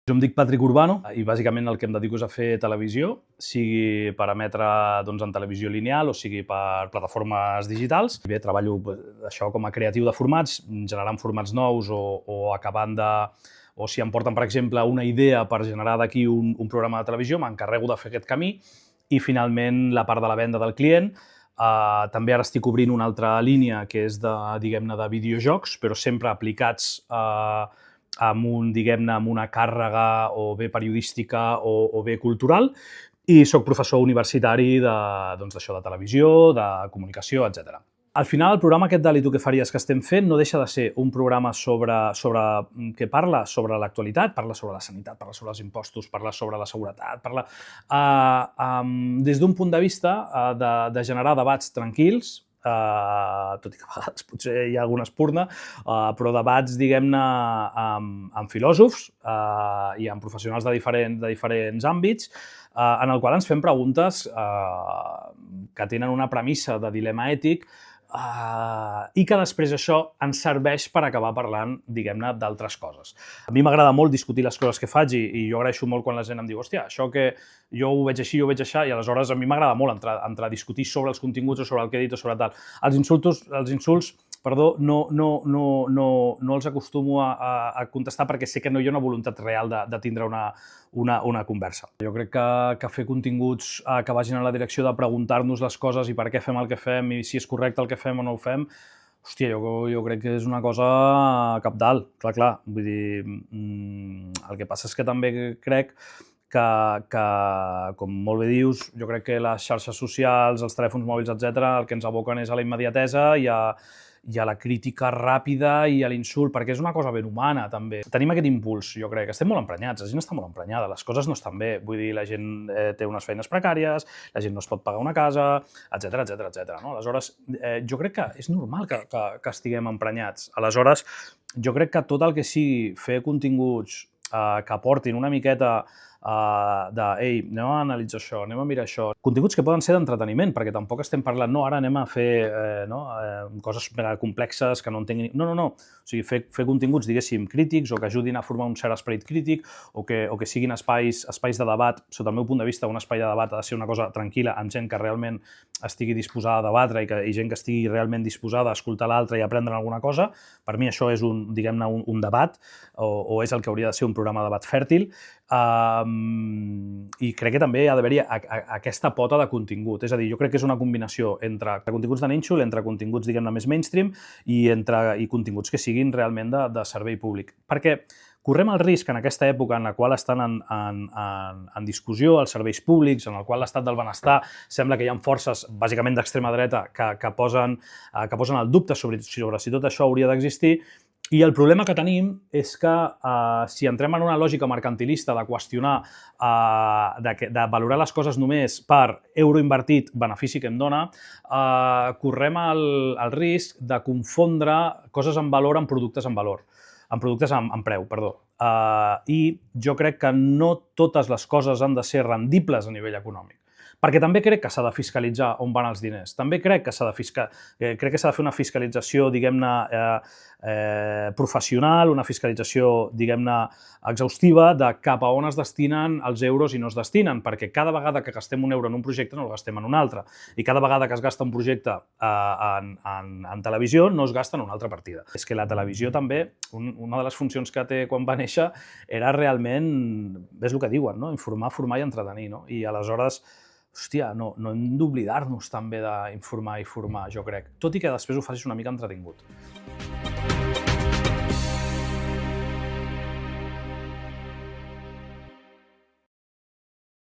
Jo em dic Patrick Urbano i bàsicament el que em dedico és a fer televisió, sigui per emetre en televisió lineal o sigui per plataformes digitals. Bé, treballo això com a creatiu de formats, generant formats nous o acabant de... O si em porten, per exemple, una idea per generar d'aquí un programa de televisió, m'encarrego de fer aquest camí i finalment la part de la venda del client. També ara estic obrint una altra línia que és de, diguem-ne, de videojocs, però sempre aplicats amb una càrrega o bé periodística o bé cultural, i soc professor universitari d'això, de televisió, de comunicació, etc. Al final, el programa aquest d'Ali, tu què faries que estem fent no deixa de ser un programa que parla sobre l'actualitat, parla sobre la sanitat, parla sobre els impostos, parla sobre la seguretat, parla des d'un punt de vista de generar debats tranquils, tot i que a vegades potser hi ha alguna espurna, però debats, diguem-ne, amb filòsofs i amb professionals de diferents àmbits, en el qual ens fem preguntes que tenen una premissa de dilema ètic i que després això ens serveix per acabar parlant, diguem-ne, d'altres coses. A mi m'agrada molt discutir les coses que faig i jo agraeixo molt quan la gent em diu hòstia, això que jo ho veig així, jo ho veig així, i aleshores a mi m'agrada molt entrar a discutir sobre els continguts o sobre el que he dit o sobre tal. Els insults, no els acostumo a contestar perquè sé que no hi ha una voluntat real de tindre una conversa. Jo crec que fer continguts que vagin en la direcció de preguntar-nos les coses i per què fem el que fem i si és correcte el que fem o no ho fem, hòstia, jo crec que és una cosa cabdal, clar. Vull dir, el que passa és que també crec que, com molt bé dius, jo crec que les xarxes socials, els telèfons mòbils, etc., el que ens aboquen és a la immediatesa i a la crítica ràpida i a l'insult, perquè és una cosa ben humana, també. Tenim aquest impuls, jo crec. Estem molt emprenyats, la gent està molt emprenyada, les coses no estan bé. Vull dir, la gent té unes feines precàries, la gent no es pot pagar una casa, etc. No? Aleshores, jo crec que és normal que estiguem emprenyats. Aleshores, jo crec que tot el que sigui fer continguts que aportin una miqueta ei, anem a analitzar això, anem a mirar això. Continguts que poden ser d'entreteniment, perquè tampoc estem parlant, no, ara anem a fer coses complexes que no entenguin... No. O sigui, fer continguts, diguéssim, crítics o que ajudin a formar un cert esperit crític o que siguin espais de debat. Sota el meu punt de vista, un espai de debat ha de ser una cosa tranquil·la, amb gent que realment estigui disposada a debatre i gent que estigui realment disposada a escoltar l'altre i aprendre alguna cosa. Per mi això és diguem-ne, un debat o és el que hauria de ser un programa de debat fèrtil. I crec que també ha d'haver-hi aquesta pota de contingut. És a dir, jo crec que és una combinació entre continguts de nínxol, entre continguts, diguem-ne, més mainstream i continguts que siguin realment de servei públic. Perquè correm el risc en aquesta època en la qual estan en discussió els serveis públics, en el qual l'estat del benestar sembla que hi ha forces, bàsicament d'extrema dreta, que posen el dubte sobre si tot això hauria d'existir. I el problema que tenim és que si entrem en una lògica mercantilista de qüestionar, de valorar les coses només per euro invertit, benefici que em dona, correm el risc de confondre coses amb valor amb productes amb valor. Amb productes amb preu, perdó. I jo crec que no totes les coses han de ser rendibles a nivell econòmic. Perquè també crec que s'ha de fiscalitzar on van els diners. També crec que s'ha de fer una fiscalització, diguem-ne, professional, una fiscalització, diguem-ne, exhaustiva de cap a on es destinen els euros i no es destinen, perquè cada vegada que gastem un euro en un projecte no el gastem en un altre. I cada vegada que es gasta un projecte en televisió no es gasta en una altra partida. És que la televisió també, una de les funcions que té quan va néixer era realment, és el que diuen, no? Informar, formar i entretenir, no? I aleshores, hòstia, no hem d'oblidar-nos també d'informar i formar, jo crec. Tot i que després ho facis una mica entretingut.